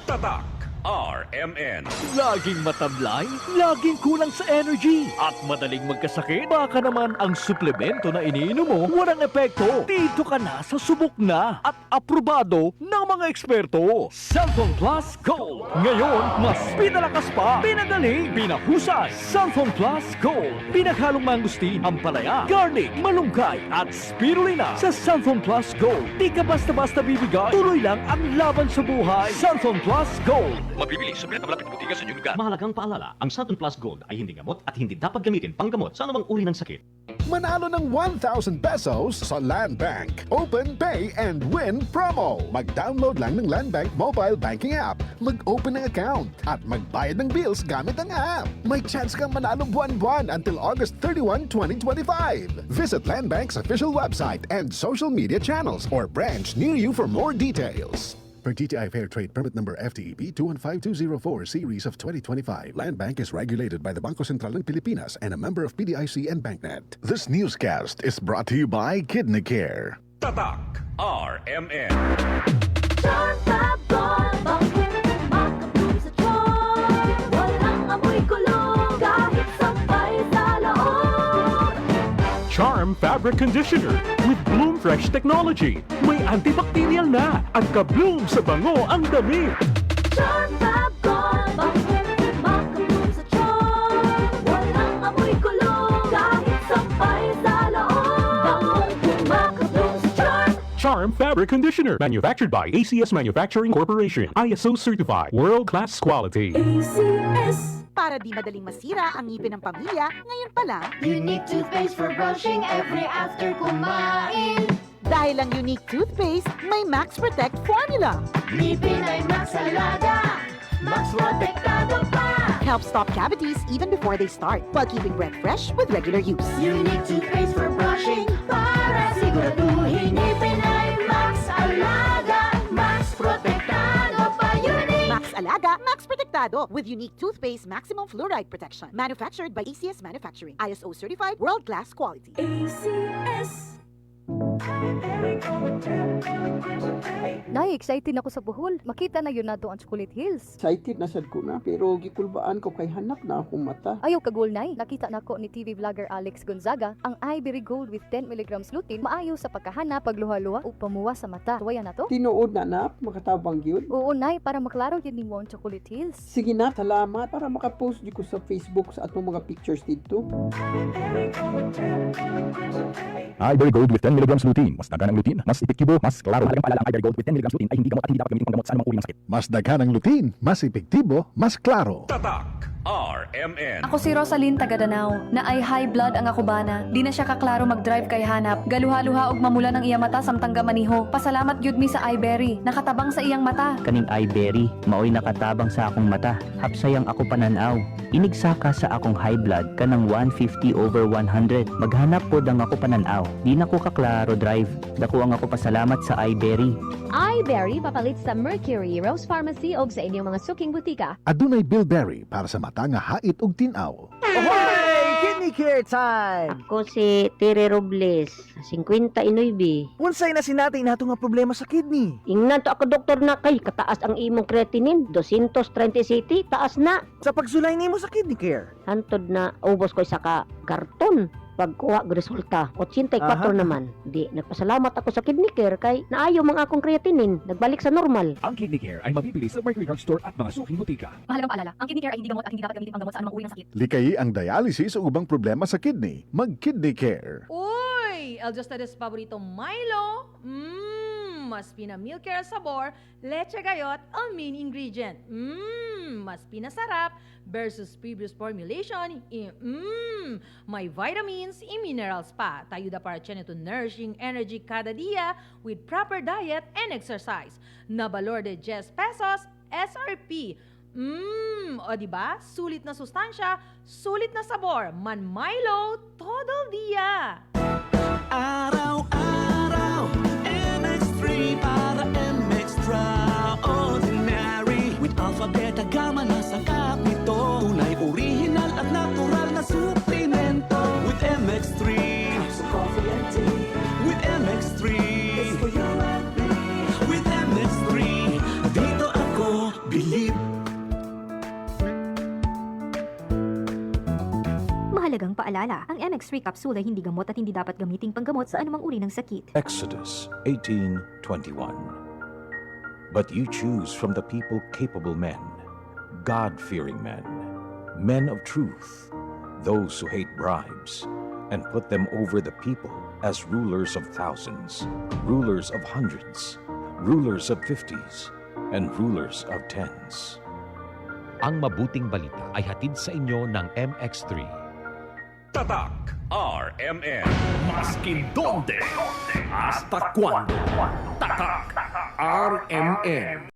Tatak RMN. Laging matablay, laging kulang sa energy, at madaling magkasakit. Baka naman ang suplemento na iniinom mo walang epekto. Dito ka na sa subok na at aprobado ng mga eksperto. Cellphone Plus Gold. Ngayon, mas pinalakas pa, pinagaling, pinahusay. Cellphone Plus Gold. Pinaghalong mangustin, ampalaya, garlic, malunggay, at spirulina. Sa Cellphone Plus Gold, di ka basta-basta bibigay. Tuloy lang ang laban sa buhay. Cellphone Plus Gold. Mabibili sa malapit na butika sa inyong lugar. Mahalagang paalala, ang Southern Plus Gold ay hindi gamot at hindi dapat gamitin panggamot sa anumang uri ng sakit. Manalo ng 1,000 pesos sa Land Bank. Open, pay, and win promo. Mag-download lang ng Land Bank mobile banking app. Mag-open ng account at magbayad ng bills gamit ang app. May chance kang manalo buwan-buwan until August 31, 2025. Visit Land Bank's official website and social media channels or branch near you for more details. Per DTI Fair Trade Permit Number FTEP 215204 Series of 2025, Land Bank is regulated by the Bangko Sentral ng Pilipinas and a member of PDIC and BancNet. This newscast is brought to you by Kidney Care. Tatak RMN. Charm Fabric Conditioner with Bloom Fresh Technology. May antibacterial na at ka-bloom sa bango ang damit. Charm Fab Gold, makabloom sa charm. Walang amoy kulong, kahit sampay sa loob. Makabloom sa charm. Charm Fabric Conditioner. Manufactured by ACS Manufacturing Corporation. ISO certified. World-class quality. ACS. Para di madaling masira ang ngipin ng pamilya, ngayon pa lang, Unique toothpaste for brushing every after kumain. dahil ang unique toothpaste, may Max Protect formula. Ngipin ay Max Alaga, Max Protektado pa. Helps stop cavities even before they start, while keeping breath fresh with regular use. Unique toothpaste for brushing, para siguraduhin ngipin ay Max Alaga, Max Protektado pa. Unique. Max Alaga, Max Protectado with unique toothpaste maximum fluoride protection. Manufactured by ACS Manufacturing. ISO certified world-class quality. ACS. Excited ako sa Bohol. Makita na yun na doon ang Chocolate Hills. Excited na sad ko na, pero gikulbaan ko kay hanak na akong mata. Ayaw kagol nay. Nakita na ko ni TV vlogger Alex Gonzaga ang Ivory Gold with 10 mg lutein maayo sa pagkahanap, pagluha-luha o pamuwa sa mata. Tuwaya na to? Tinuod na na, makatabang yun. Oo nay, para maklaro yun ni mo ang Chocolate Hills. Sige na, salamat para makapost di ko sa Facebook sa atong mga pictures dito. Ivory Gold with 10 mg lutein. Mas dagan ang lutein, mas epektibo, mas klaro. Halagang paalala, ang Ivory Gold with 10 mg lutein ay hindi gamot at hindi dapat gamitin panggamot sa anumang uri ng sakit. Mas daghan ang lutein, mas epektibo, mas klaro. Tatak RMN. Ako si Rosaline Tagadanaw, na ay high blood ang ako bana. Di na siya kaklaro mag-drive kay hanap. Galuha-luha og mamula ng iya mata samtang gamaniho. Pasalamat gyud mi sa Iberry, nakatabang sa iyang mata. Kaning Iberry, maoy nakatabang sa akong mata. Hapsayang ako pananaw. Inigsaka sa akong high blood kanang 150/100. Maghanap pod ang ako pananaw. Di na ko kaklaro drive. Dako ang ako pasalamat sa Iberry. Iberry papalit sa Mercury, Rose Pharmacy o sa inyong mga suking butika. Adunay Bilberry para sa mata nga hait og tinaw. Ahoy! Kidney Care time! Ako si Tere Robles, 59. Unsay na sinatay nato nga problema sa kidney? Ingnan to ako doktor na kay kataas ang imong creatinine, 230 city, taas na. Sa pagsulay nimo sa Kidney Care? Hantod na ubos ko isa ka karton. Pagkuha ko resulta, 84 naman. Di, nagpasalamat ako sa Kidney Care kay naayo mga akong creatinine, nagbalik sa normal. Ang Kidney Care ay mabibili sa Mercury Drug Store at mga suking butika. Mahalagang paalala, ang Kidney Care ay hindi gamot at hindi dapat gamitin panggamot sa anumang uri ng sakit. Likayi ang dialysis o ubang problema sa kidney. Mag-Kidney Care. Uy! El Diosdado Paborito Milo. Mas pinamilk care sabor, leche gayot, ang main ingredient. Mas pinasarap versus previous formulation. May vitamins and minerals pa. Tayo da para tiyan ito nourishing energy kada dia with proper diet and exercise. Na valor de 10 pesos SRP. O diba? Sulit na sustansya, sulit na sabor. Man Milo, todo dia. Araw-araw, MX3 para MX-Traordinary. With alpha, beta, gamma na sakap nito. Tunay, original at natural na suplemento. With MX3, with MX3, with MX3, dito ako, paalala, ang MX3 capsule ay hindi gamot at hindi dapat gamiting panggamot sa anumang uri ng sakit. Exodus 18:21. But you choose from the people capable men, God-fearing men, men of truth, those who hate bribes, and put them over the people as rulers of thousands, rulers of hundreds, rulers of 50s, and rulers of 10s. Ang mabuting balita ay hatid sa inyo ng MX3. Tatak RMN. Maskin donde, hasta cuando. Tatak RMN.